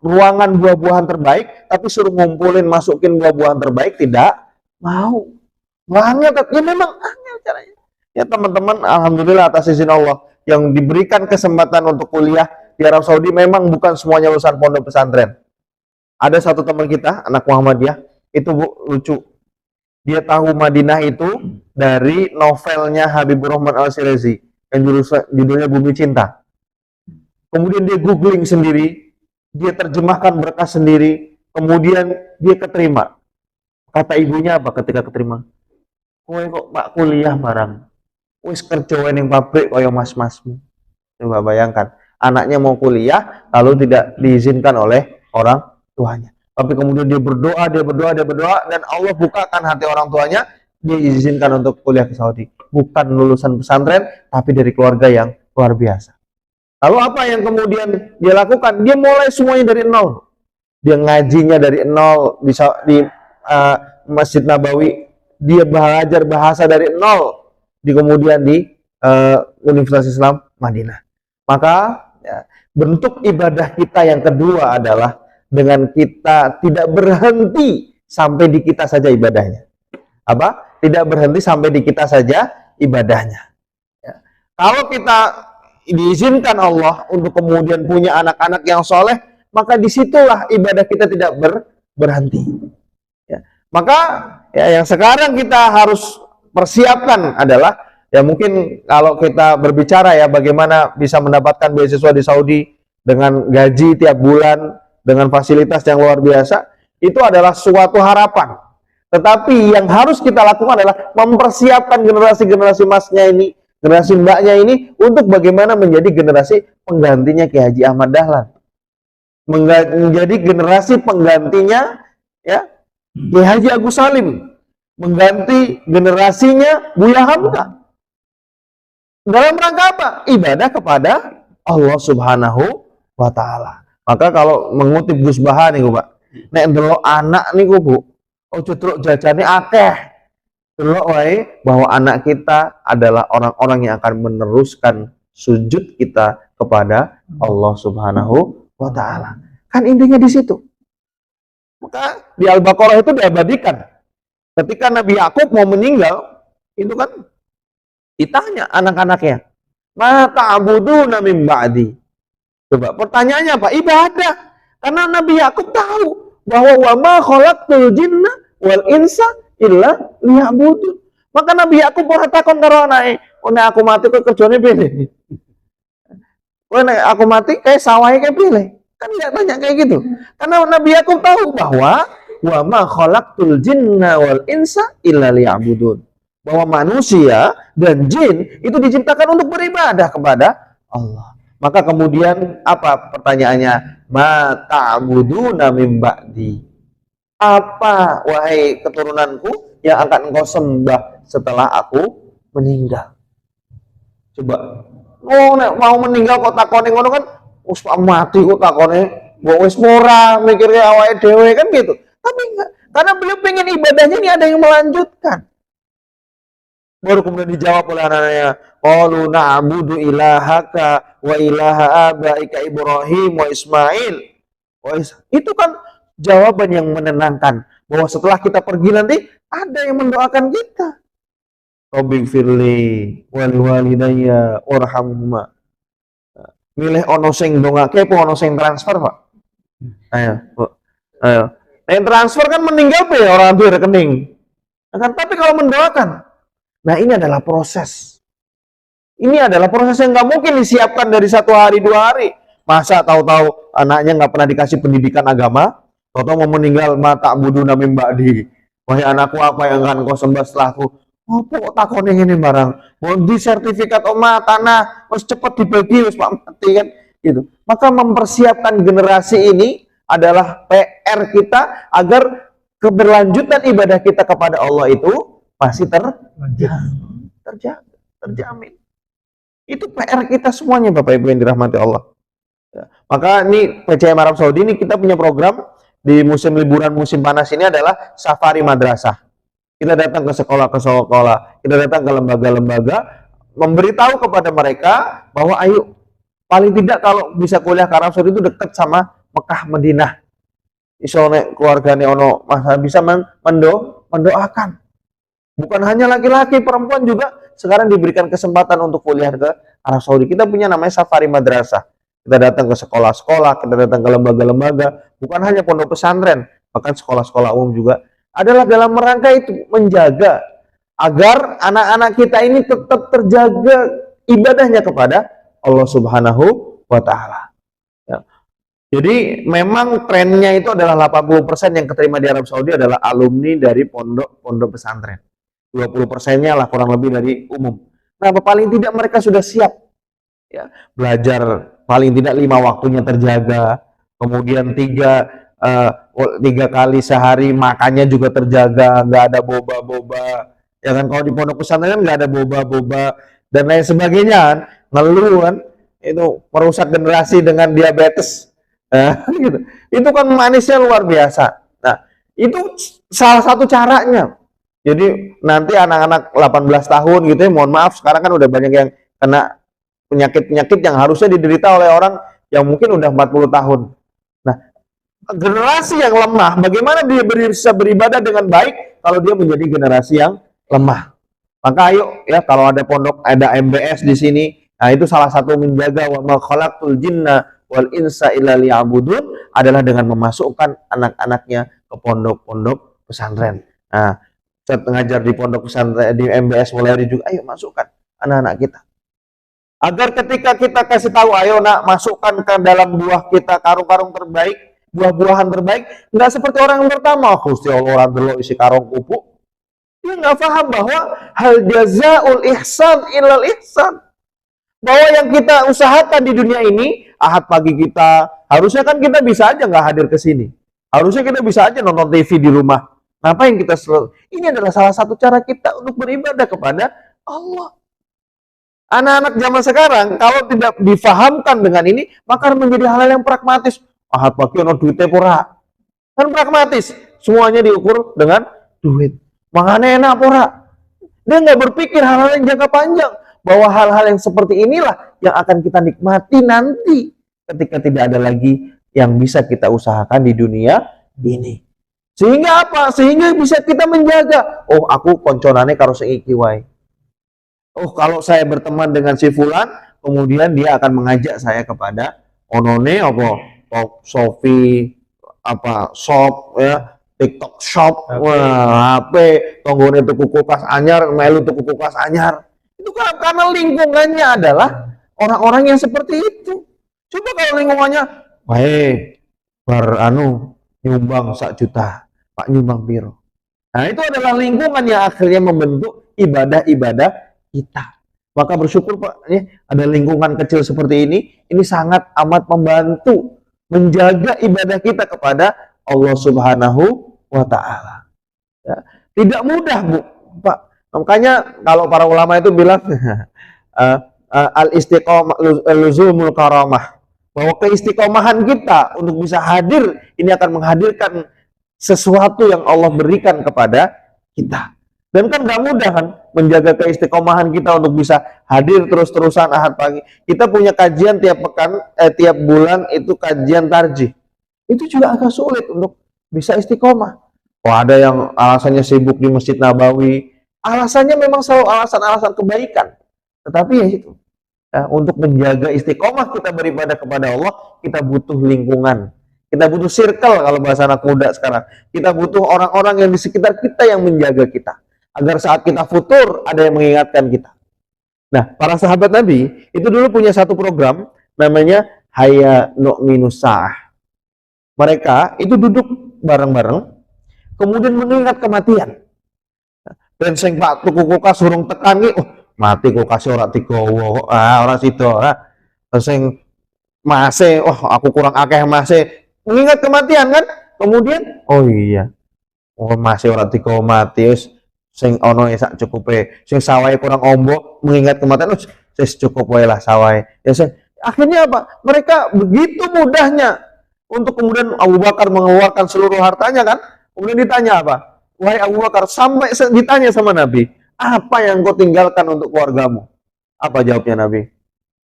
ruangan buah-buahan terbaik, tapi suruh ngumpulin masukin buah-buahan terbaik tidak mau. Angel, ya memang angel caranya. Ya teman-teman, alhamdulillah atas izin Allah yang diberikan kesempatan untuk kuliah di Arab Saudi memang bukan semuanya lulusan pondok pesantren. Ada satu teman kita, anak Muhammadiyah, itu Bu, lucu. Dia tahu Madinah itu dari novelnya Habibur Rahman Al-Shirazi yang judulnya Bumi Cinta. Kemudian dia googling sendiri, dia terjemahkan berkas sendiri, kemudian dia keterima. Kata ibunya apa ketika keterima? Kowe kok Pak kuliah barang. Wis kerja ning pabrik kaya mas-masmu. Coba bayangkan. Anaknya mau kuliah, lalu tidak diizinkan oleh orang tuanya. Tapi kemudian dia berdoa, dan Allah bukakan hati orang tuanya, dia izinkan untuk kuliah ke Saudi. Bukan lulusan pesantren, tapi dari keluarga yang luar biasa. Lalu apa yang kemudian dia lakukan? Dia mulai semuanya dari nol. Dia ngajinya dari nol di Masjid Nabawi. Dia belajar bahasa dari nol. Kemudian di Universitas Islam Madinah. Maka ya, bentuk ibadah kita yang kedua adalah dengan kita tidak berhenti sampai di kita saja ibadahnya. Apa? Tidak berhenti sampai di kita saja ibadahnya. Ya. Kalau kita diizinkan Allah untuk kemudian punya anak-anak yang soleh, maka disitulah ibadah kita tidak berhenti. Ya. Maka ya, yang sekarang kita harus persiapkan adalah ya mungkin kalau kita berbicara ya bagaimana bisa mendapatkan beasiswa di Saudi dengan gaji tiap bulan, dengan fasilitas yang luar biasa, itu adalah suatu harapan. Tetapi yang harus kita lakukan adalah mempersiapkan generasi-generasi masnya ini, generasi mbaknya ini untuk bagaimana menjadi generasi penggantinya Ki Haji Ahmad Dahlan. Menjadi generasi penggantinya ya Ki Haji Agus Salim, mengganti generasinya Buya Hamka. Dalam rangka apa? Ibadah kepada Allah Subhanahu wa taala. Maka kalau mengutip Gus Baha nih Pak, nek ndelok anak niku Bu, ojo delok jajane akeh. Delok wae bahwa anak kita adalah orang-orang yang akan meneruskan sujud kita kepada Allah Subhanahu wa taala. Kan intinya di situ. Maka di Al-Baqarah itu diabadikan. Ketika Nabi Yakub mau meninggal, itu kan ditanya anak-anaknya, "Ma ta'buduna min ba'di?" Coba pertanyaannya apa? Ibadah. Karena Nabi Yakub tahu bahwa wa ma khalaqtul jinna wal insa illa liya'budun. Maka Nabi Yakub ora takon karo anake, "Oh nek aku mati kok kerjane piye?" "Oh nek aku mati kayak sawahe kayak piye?" Kan enggak tanya kayak gitu. Karena Nabi Yakub tahu bahwa wa ma khalaqtul jinna wal insa illa liya'budun. Bahwa manusia dan jin itu diciptakan untuk beribadah kepada Allah. Maka kemudian apa pertanyaannya? Ma ta'buduna min ba'di? Apa wahai keturunanku yang akan engkau sembah setelah aku meninggal? Coba. Oh, nek mau meninggal kok takone ngono kan? Wis mati kok takone, mbok wis ora mikirnya awake dhewe kan gitu. Tapi enggak, karena beliau pengen ibadahnya ini ada yang melanjutkan. Baru kemudian dijawab oleh anak-anaknya, qalu na'budu ilahaka wa ilaha abaika Ibrahim wa Ismail. Itu kan jawaban yang menenangkan bahwa setelah kita pergi nanti ada yang mendoakan kita. Rabbi firli wali walidayya warhamhuma. Milih ono sing ndongake apa ono sing transfer, Pak? Ayo, Bu. Ayo. Yang transfer kan meninggal pe orang di rekening. Kan tapi kalau mendoakan, nah ini adalah proses. Ini adalah proses yang nggak mungkin disiapkan dari 1 hari 2 hari. Masa tahu-tahu anaknya nggak pernah dikasih pendidikan agama, tahu-tahu mau meninggal mata buduna mim ba'di. Wahai anakku, apa yang akan kau sembah setelahku? Apa kok takone ngene barang? Mau di sertifikat omah tanah, harus cepat dibagi wis Pak mati kan gitu. Maka mempersiapkan generasi ini adalah PR kita agar keberlanjutan ibadah kita kepada Allah itu masih terjamin. Itu PR kita semuanya Bapak Ibu yang dirahmati Allah. Ya. Maka ini PCM Arab Saudi ini kita punya program di musim liburan musim panas ini adalah safari madrasah. Kita datang ke sekolah, kita datang ke lembaga-lembaga, memberitahu kepada mereka bahwa ayo, paling tidak kalau bisa kuliah ke Arab Saudi itu dekat sama Mekah, Madinah. Iso nek keluargane ono masa bisa mendoakan. Bukan hanya laki-laki, perempuan juga sekarang diberikan kesempatan untuk kuliah ke Arab Saudi. Kita punya namanya safari madrasah. Kita datang ke sekolah-sekolah, kita datang ke lembaga-lembaga, bukan hanya pondok pesantren, bahkan sekolah-sekolah umum juga. Adalah dalam rangka itu menjaga agar anak-anak kita ini tetap terjaga ibadahnya kepada Allah Subhanahu wa taala. Ya. Jadi memang trennya itu adalah 80% yang keterima di Arab Saudi adalah alumni dari pondok pesantren. 20%-nya lah kurang lebih dari umum. Nah, paling tidak mereka sudah siap ya, belajar paling tidak 5 waktunya terjaga, kemudian 3 kali sehari makannya juga terjaga, nggak ada boba-boba. Ya kan kalau di pondok pesantren kan nggak ada boba-boba dan lain sebagainya kan, ngeluh kan, itu merusak generasi dengan diabetes. Gitu. Itu kan manisnya luar biasa. Nah, itu salah satu caranya. Jadi nanti anak-anak 18 tahun gitu ya, mohon maaf sekarang kan udah banyak yang kena penyakit-penyakit yang harusnya diderita oleh orang yang mungkin udah 40 tahun. Nah, generasi yang lemah, bagaimana dia bisa beribadah dengan baik kalau dia menjadi generasi yang lemah? Maka ayo ya, kalau ada pondok, ada MBS di sini, nah itu salah satu menjaga wa ma khalaqtul jinna wal insa illa liya'budun adalah dengan memasukkan anak-anaknya ke pondok-pondok pesantren. Nah, saat mengajar di pondok pesantren di MBS Mulyadi juga, ayo masukkan anak-anak kita. Agar ketika kita kasih tahu, ayo nak masukkan ke dalam buah kita karung-karung terbaik, buah-buahan terbaik, nggak seperti orang yang pertama, Gusti Allah delok isi karung kupu. Dia nggak paham bahwa hal jazaul ihsan ilal ihsan. Bahwa yang kita usahakan di dunia ini, ahad pagi kita, harusnya kan kita bisa aja nggak hadir ke sini. Harusnya kita bisa aja nonton TV di rumah. Ngapain kita ini adalah salah satu cara kita untuk beribadah kepada Allah. Anak-anak zaman sekarang, kalau tidak difahamkan dengan ini, maka menjadi hal yang pragmatis. Ahad pagi ono duitnya pura. Kan pragmatis. Semuanya diukur dengan duit. Makanya enak pura. Dia nggak berpikir hal-hal yang jangka panjang. Bahwa hal-hal yang seperti inilah yang akan kita nikmati nanti ketika tidak ada lagi yang bisa kita usahakan di dunia ini. Sehingga apa? Sehingga bisa kita menjaga. Oh, aku konconane karo sing iki wae. Oh, kalau saya berteman dengan si fulan, kemudian dia akan mengajak saya kepada onone apa? Shopee apa shop ya, TikTok shop, wah, HP, tonggone tuku kulkas anyar, melu tuku kulkas anyar. Itu karena lingkungannya adalah orang-orang yang seperti itu. Coba kalau lingkungannya, nyumbang 1 juta, Pak nyumbang piro. Nah, itu adalah lingkungan yang akhirnya membentuk ibadah-ibadah kita. Maka bersyukur Pak, ada lingkungan kecil seperti ini sangat amat membantu menjaga ibadah kita kepada Allah Subhanahu wa Ta'ala. Ya, tidak mudah, Bu, Pak. Makanya kalau para ulama itu bilang al-istiqomah luzumul karamah, bahwa keistiqomahan kita untuk bisa hadir ini akan menghadirkan sesuatu yang Allah berikan kepada kita. Dan kan gak mudah kan menjaga keistiqomahan kita untuk bisa hadir terus-terusan ahad pagi. Kita punya kajian tiap pekan, tiap bulan itu kajian tarjih. Itu juga agak sulit untuk bisa istiqomah. Oh, ada yang alasannya sibuk di Masjid Nabawi. Alasannya memang selalu alasan-alasan kebaikan. Tetapi ya itu, untuk menjaga istiqomah kita beribadah kepada Allah, kita butuh lingkungan. Kita butuh circle kalau bahasa anak muda sekarang. Kita butuh orang-orang yang di sekitar kita yang menjaga kita. Agar saat kita futur, ada yang mengingatkan kita. Nah, para sahabat Nabi, itu dulu punya satu program, namanya Hayya Nu'minu Sa'ah. Mereka itu duduk bareng-bareng, kemudian mengingat kematian. Dan sing Pak tuku kulkas urung tekan iki, mati kulkas ora digowo, ora sida. Sing mase, aku kurang akeh mase. Mengingat kematian kan? Kemudian, oh iya. Oh, masih ora digowo mati wis sing ana sak cukupe. Sing sawahe kurang ombo, mengingat kematian wis cukup wae lah sawahe. Ya akhirnya apa? Mereka begitu mudahnya untuk kemudian Abu Bakar mengeluarkan seluruh hartanya kan? Kemudian ditanya apa? Wahai Abu Bakar, sampai ditanya sama Nabi, apa yang kau tinggalkan untuk keluargamu? Apa jawabnya Nabi?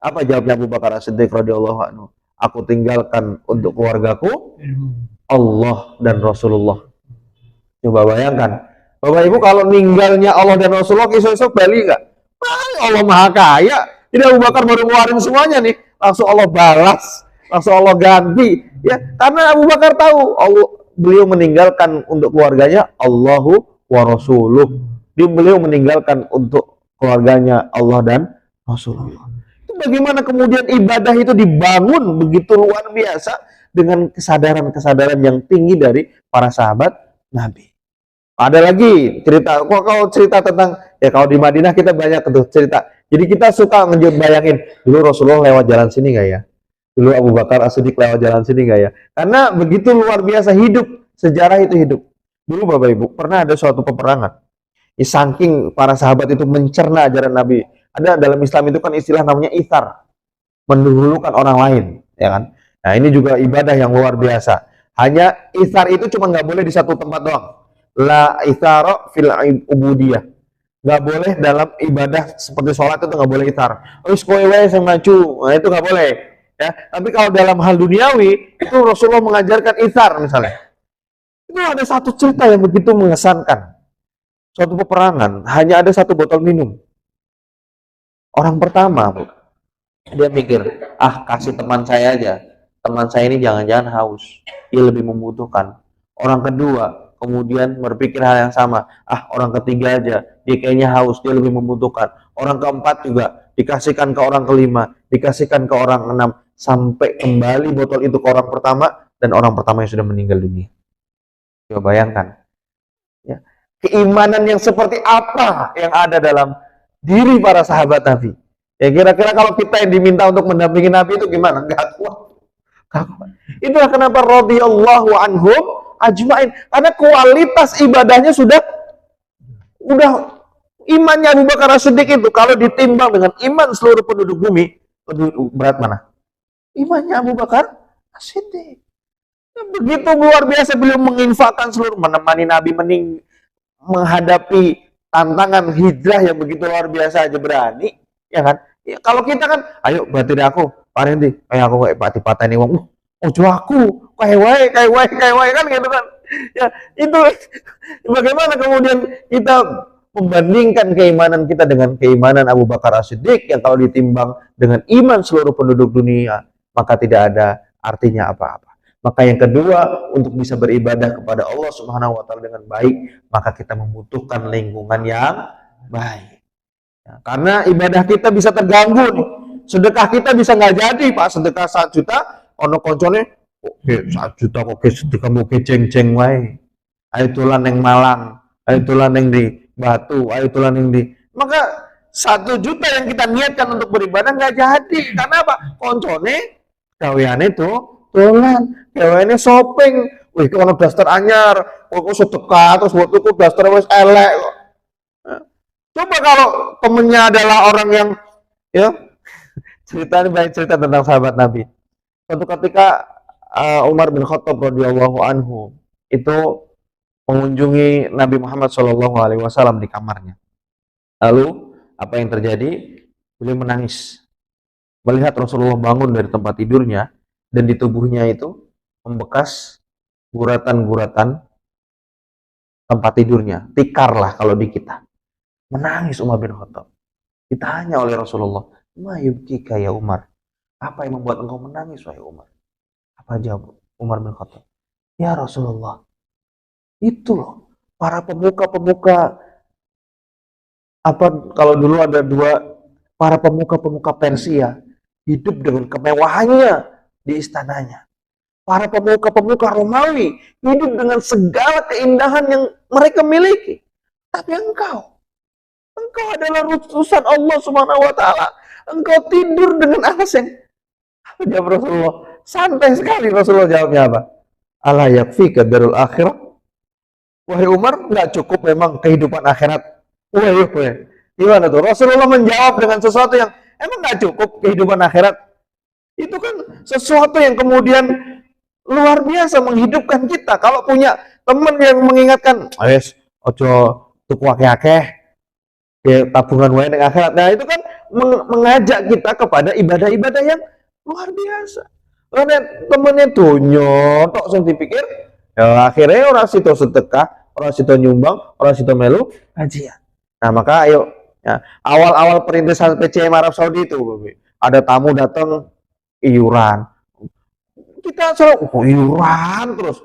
Apa jawabnya Abu Bakar As-Siddiq radhiyallahu anhu? Aku tinggalkan untuk keluargaku Allah dan Rasulullah. Coba bayangkan, Bapak Ibu kalau ninggalnya Allah dan Rasulullah, iso-iso bali nggak? Allah Maha Kaya. Jadi Abu Bakar baru ngeluarin semuanya nih, langsung Allah balas, langsung Allah ganti. Ya, karena Abu Bakar tahu beliau meninggalkan untuk keluarganya Allahu wa Rasuluh. Beliau meninggalkan untuk keluarganya Allah dan Rasulullah. Itu bagaimana kemudian ibadah itu dibangun begitu luar biasa dengan kesadaran-kesadaran yang tinggi dari para sahabat Nabi. Ada lagi cerita, kalau cerita tentang, ya kalau di Madinah kita banyak tuh cerita. Jadi kita suka bayangin, dulu Rasulullah lewat jalan sini nggak ya? Dulu Abu Bakar As-Siddiq lewat jalan sini nggak ya? Karena begitu luar biasa hidup, sejarah itu hidup. Dulu Bapak Ibu, pernah ada suatu peperangan. Saking para sahabat itu mencerna ajaran Nabi. Ada dalam Islam itu kan istilah namanya ithar. Mendahulukan orang lain, ya kan? Nah ini juga ibadah yang luar biasa. Hanya ithar itu cuma nggak boleh di satu tempat doang. La ithara fil ubudiyah. Nggak boleh dalam ibadah seperti sholat itu nggak boleh ithar. Terus kowe wae yang maju, nah itu nggak boleh. Ya, tapi kalau dalam hal duniawi itu Rasulullah mengajarkan ithar misalnya. Itu ada satu cerita yang begitu mengesankan. Suatu peperangan hanya ada satu botol minum. Orang pertama, Bu, dia mikir, kasih teman saya aja. Teman saya ini jangan-jangan haus. Dia lebih membutuhkan. Orang kedua kemudian berpikir hal yang sama. Orang ketiga aja. Dia kayaknya haus. Dia lebih membutuhkan. Orang keempat juga dikasihkan ke orang kelima, dikasihkan ke orang keenam. Sampai kembali botol itu ke orang pertama, dan orang pertama yang sudah meninggal dunia. Coba bayangkan, ya, keimanan yang seperti apa yang ada dalam diri para sahabat Nabi. Ya kira-kira kalau kita yang diminta untuk mendampingi Nabi itu gimana? Gak kuat. Itulah kenapa radhiyallahu anhum ajmain, karena kualitas ibadahnya udah imannya Abu Bakar As-Siddiq itu kalau ditimbang dengan iman seluruh penduduk bumi, lebih berat mana? Imannya Abu Bakar As-Siddiq. Begitu luar biasa beliau menginfakkan seluruh, menemani Nabi menghadapi tantangan hijrah yang begitu luar biasa aja berani, ya kan? Ya, kalau kita kan, ayo berarti aku, Pak Rendi, kayak aku kayak pati-patah ini wong, ojo aku, kayak wae kan gitu kan? Ya itu bagaimana kemudian kita membandingkan keimanan kita dengan keimanan Abu Bakar As-Siddiq yang kalau ditimbang dengan iman seluruh penduduk dunia maka tidak ada artinya apa-apa. Maka yang kedua, untuk bisa beribadah kepada Allah Subhanahu wa taala dengan baik, maka kita membutuhkan lingkungan yang baik. Ya, karena ibadah kita bisa terganggu nih. Sedekah kita bisa nggak jadi, Pak. Sedekah 1 juta, ono koncone, oke 1 juta kok sedekah mau ceng-ceng wae. Ayo tulan yang Malang, ayo tulan yang di Batu, ayo tulan yang di. Maka 1 juta yang kita niatkan untuk beribadah nggak jadi. Karena apa? Koncone gaweane tuh tulan, gaweane shopping. Wih, itu ono daster anyar, kok sedekah terus buat tuku daster wis elek. Coba kalau temennya adalah orang yang ya cerita ini banyak cerita tentang sahabat Nabi. Suatu ketika Umar bin Khattab radhiyallahu anhu itu mengunjungi Nabi Muhammad SAW di kamarnya. Lalu apa yang terjadi? Beliau menangis melihat Rasulullah bangun dari tempat tidurnya dan di tubuhnya itu membekas guratan-guratan tempat tidurnya, tikar lah kalau di kita. Menangis Umar bin Khattab. Ditanya oleh Rasulullah, "Ma yubkika ya Umar? Apa yang membuat engkau menangis wahai Umar?" Apa jawab Umar bin Khattab? "Ya Rasulullah, itu loh para pemuka-pemuka, apa kalau dulu ada para pemuka-pemuka Persia hidup dengan kemewahannya di istananya. Para pemuka-pemuka Romawi hidup dengan segala keindahan yang mereka miliki. Tapi engkau adalah utusan Allah Subhanahu wa taala. Engkau tidur dengan alas yang..." Apa jawab Rasulullah? Santai sekali Rasulullah jawabnya apa? "Ala yakfika darul akhirah?" Wahai Umar, nggak cukup memang kehidupan akhirat? Wahai, gimana tuh? Rasulullah menjawab dengan sesuatu yang emang nggak cukup kehidupan akhirat. Itu kan sesuatu yang kemudian luar biasa menghidupkan kita. Kalau punya teman yang mengingatkan, "Ayes, ojo tuku akeh-akeh, ya tabungan wae ning akhirat." Nah, itu kan mengajak kita kepada ibadah-ibadah yang luar biasa. Karena temennya donyo tok sing dipikir, ya akhirnya orang situ sedekah, orang situ nyumbang, orang situ melu kajian. Nah, maka ayo ya, awal-awal perintisan PCM Arab Saudi itu ada tamu datang iuran. Kita selalu iuran terus.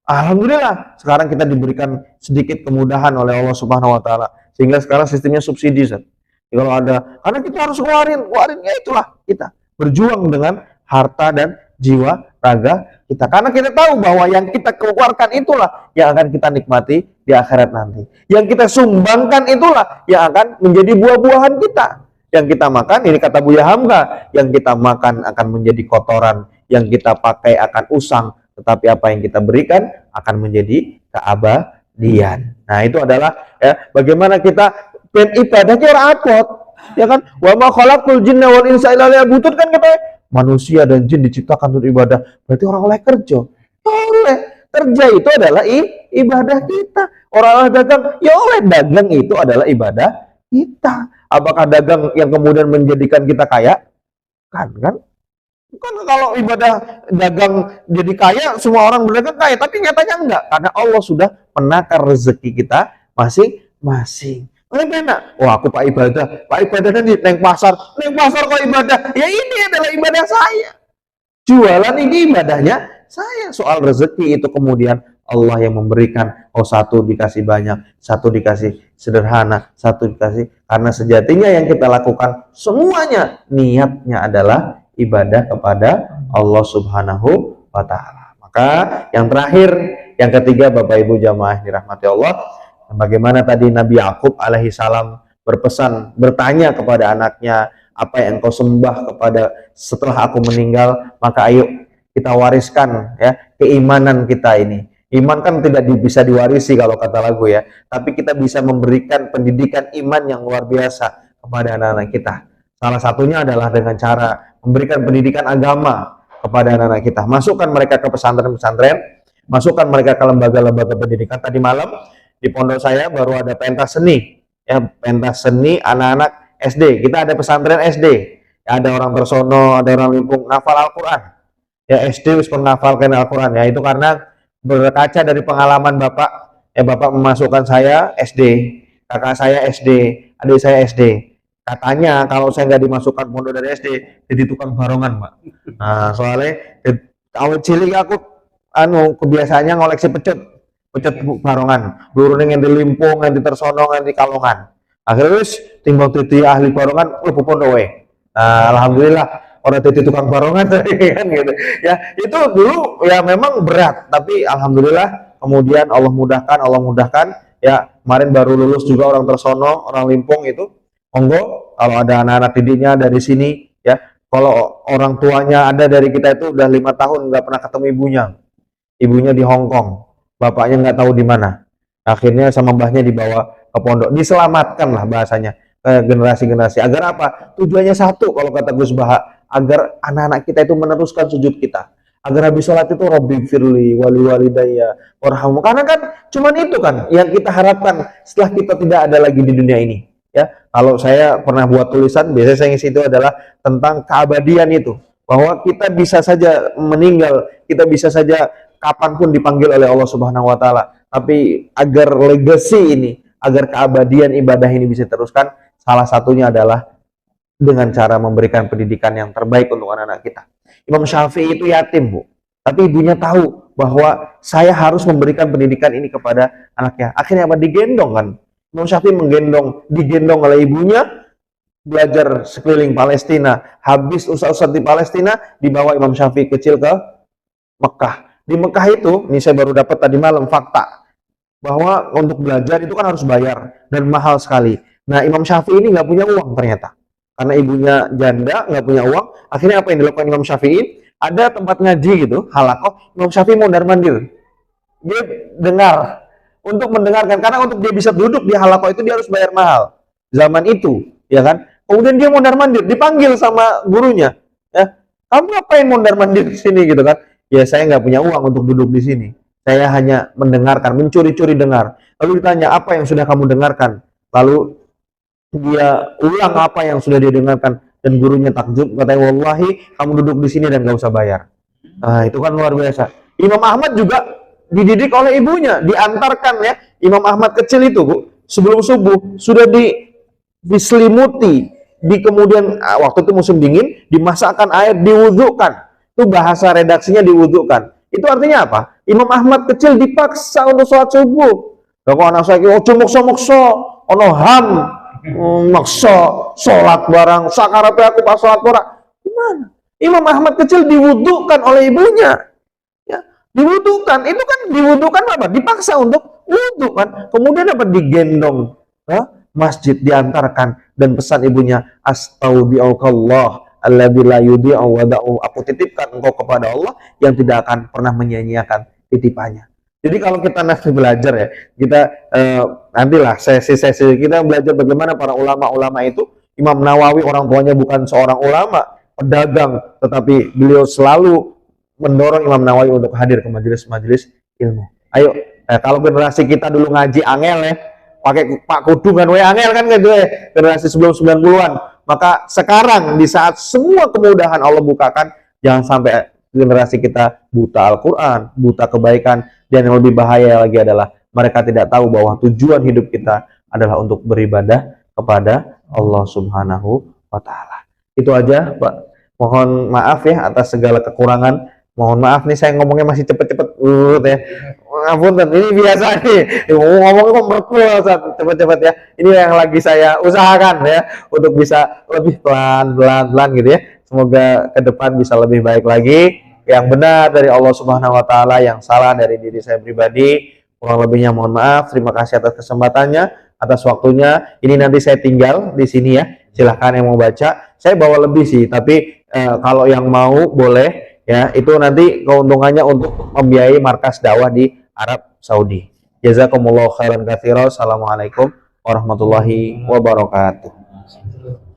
Alhamdulillah, sekarang kita diberikan sedikit kemudahan oleh Allah Subhanahu wa taala. Sehingga sekarang sistemnya subsidi, Zat. Kalau ada, karena kita harus keluarinnya itulah kita berjuang dengan harta dan jiwa raga kita. Karena kita tahu bahwa yang kita keluarkan itulah yang akan kita nikmati di akhirat nanti. Yang kita sumbangkan itulah yang akan menjadi buah-buahan kita. Yang kita makan, ini kata Buya Hamka, yang kita makan akan menjadi kotoran, yang kita pakai akan usang, tetapi apa yang kita berikan akan menjadi keabadian. Nah, itu adalah ya bagaimana kita ibadahnya orang akot, ya kan? Wa ma khalaqtul jinna wal insa illa liya'budun, kan kata manusia dan jin diciptakan untuk ibadah. Berarti orang oleh kerja. Oleh kerja itu adalah ibadah kita. Orang oleh dagang, ya oleh dagang itu adalah ibadah kita. Apakah dagang yang kemudian menjadikan kita kaya? Kan kalau ibadah dagang jadi kaya, semua orang berdagang kaya, tapi nyatanya enggak, karena Allah sudah menakar rezeki kita masing-masing. Enak. Wah, aku Pak Ibadah nanti neng pasar kok ibadah. Ya ini adalah ibadah saya. Jualan ini ibadahnya saya. Soal rezeki itu kemudian Allah yang memberikan. Oh, satu dikasih banyak, satu dikasih sederhana, satu dikasih. Karena sejatinya yang kita lakukan semuanya niatnya adalah ibadah kepada Allah Subhanahu wa taala. Maka yang terakhir, yang ketiga, Bapak Ibu jamaah dirahmati Allah, bagaimana tadi Nabi Yakub alaihi salam berpesan, bertanya kepada anaknya, apa yang engkau sembah kepada setelah aku meninggal, maka ayo kita wariskan ya keimanan kita ini. Iman kan tidak bisa diwarisi kalau kata lagu ya, tapi kita bisa memberikan pendidikan iman yang luar biasa kepada anak-anak kita. Salah satunya adalah dengan cara memberikan pendidikan agama kepada anak-anak kita. Masukkan mereka ke pesantren-pesantren, masukkan mereka ke lembaga-lembaga pendidikan. Tadi malam di pondok saya baru ada pentas seni, ya pentas seni anak-anak SD. Kita ada pesantren SD, ya, ada orang Tersono, ada orang Limpung ngafal Al-Quran. Ya SD wis menghafalkan Al-Quran ya, itu karena berkaca dari pengalaman Bapak. Ya Bapak memasukkan saya SD, kakak saya SD, adik saya SD. Katanya kalau saya nggak dimasukkan pondok dari SD, jadi tukang barongan, Pak. Nah, soalnya awal cilik aku kebiasaannya ngoleksi pecet barongan. Dulu yang di Limpung, yang di Tersono, yang di Kalongan. Akhirnya wis timbang dadi ahli barongan lebu pondok we. Nah, alhamdulillah orang dadi tukang barongan kan gitu. Ya, itu dulu ya memang berat, tapi alhamdulillah kemudian Allah mudahkan ya. Kemarin baru lulus juga orang Tersono, orang Limpung itu. Monggo kalau ada anak-anak didiknya dari sini ya. Kalau orang tuanya ada dari kita itu udah 5 tahun nggak pernah ketemu ibunya. Ibunya di Hong Kong, bapaknya nggak tahu di mana. Akhirnya sama mbahnya dibawa ke pondok, diselamatkan lah bahasanya ke generasi-generasi. Agar apa? Tujuannya satu kalau kata Gus Baha, agar anak-anak kita itu meneruskan sujud kita. Agar habis sholat itu Robbi firli wali walidayya warhamu. Karena kan cuman itu kan yang kita harapkan setelah kita tidak ada lagi di dunia ini. Ya, kalau saya pernah buat tulisan, biasanya saya ngisi itu adalah tentang keabadian itu, bahwa kita bisa saja meninggal, kita bisa saja kapanpun dipanggil oleh Allah Subhanahu Wa Taala. Tapi agar legacy ini, agar keabadian ibadah ini bisa teruskan, salah satunya adalah dengan cara memberikan pendidikan yang terbaik untuk anak-anak kita. Imam Syafi'i itu yatim, Bu, tapi ibunya tahu bahwa saya harus memberikan pendidikan ini kepada anaknya. Akhirnya apa? Digendong kan. Imam Syafi'i digendong oleh ibunya, belajar sekeliling Palestina. Habis ustaz-ustaz di Palestina, dibawa Imam Syafi'i kecil ke Mekah. Di Mekah itu, ini saya baru dapat tadi malam fakta, bahwa untuk belajar itu kan harus bayar, dan mahal sekali. Nah, Imam Syafi'i ini nggak punya uang ternyata. Karena ibunya janda, nggak punya uang. Akhirnya apa yang dilakukan Imam Syafi'i? Ada tempat ngaji gitu, halakoh, Imam Syafi'i mondar-mandir. Dia dengar, untuk mendengarkan, karena untuk dia bisa duduk di halakoh itu dia harus bayar mahal zaman itu, ya kan. Kemudian dia mondar-mandir, dipanggil sama gurunya, ya, kamu ngapain mondar-mandir di sini gitu kan. Ya saya nggak punya uang untuk duduk di sini, saya hanya mendengarkan, mencuri-curi dengar. Lalu ditanya, apa yang sudah kamu dengarkan? Lalu dia ulang apa yang sudah dia dengarkan, dan gurunya takjub, katanya, wallahi kamu duduk di sini dan nggak usah bayar. Nah itu kan luar biasa. Imam Ahmad juga dididik oleh ibunya, diantarkan ya. Imam Ahmad kecil itu, Bu, sebelum subuh sudah diselimuti, di kemudian waktu itu musim dingin, dimasakkan air, diwudhukan. Itu bahasa redaksinya diwudhukan. Itu artinya apa? Imam Ahmad kecil dipaksa untuk sholat subuh. Kalau anak saya ojo mokso-mokso, ono ham, makso sholat barang, sakarape aku pas sholat ora. Gimana? Imam Ahmad kecil diwudhukan oleh ibunya. Diwudukan, itu kan diwudukan apa? Dipaksa untuk wudhu kan. Kemudian apa? Digendong ke masjid, diantarkan, dan pesan ibunya, astaudi'ukallah alladzi la yudhi'u wada'u. Aku titipkan engkau kepada Allah yang tidak akan pernah menyia-nyiakan titipannya. Jadi kalau kita nanti belajar ya, kita nantilah sesi-sesi kita belajar bagaimana para ulama-ulama itu. Imam Nawawi orang tuanya bukan seorang ulama, pedagang, tetapi beliau selalu mendorong Imam Nawawi untuk hadir ke majelis-majelis ilmu. Ayo, kalau generasi kita dulu ngaji angel ya, pakai Pak Kudu kan, angel kan gitu ya, generasi sebelum 90-an. Maka sekarang di saat semua kemudahan Allah bukakan, jangan sampai generasi kita buta Al-Quran, buta kebaikan, dan yang lebih bahaya lagi adalah mereka tidak tahu bahwa tujuan hidup kita adalah untuk beribadah kepada Allah Subhanahu wa Ta'ala. Itu aja, Pak. Mohon maaf ya atas segala kekurangan. Mohon maaf nih saya ngomongnya masih cepet-cepet ya. Ngapunten, ini biasa nih. Ngomongnya kok berkul cepet-cepet ya. Ini yang lagi saya usahakan ya untuk bisa lebih pelan-pelan gitu ya. Semoga ke depan bisa lebih baik lagi. yang benar dari Allah Subhanahu wa taala, yang salah dari diri saya pribadi. Kurang lebihnya mohon maaf. Terima kasih atas kesempatannya, atas waktunya. Ini nanti saya tinggal di sini ya. Silahkan yang mau baca. Saya bawa lebih sih, tapi kalau yang mau boleh ya. Itu nanti keuntungannya untuk membiayai markas dakwah di Arab Saudi. Jazakumullah khairan katsiran. Assalamualaikum warahmatullahi wabarakatuh.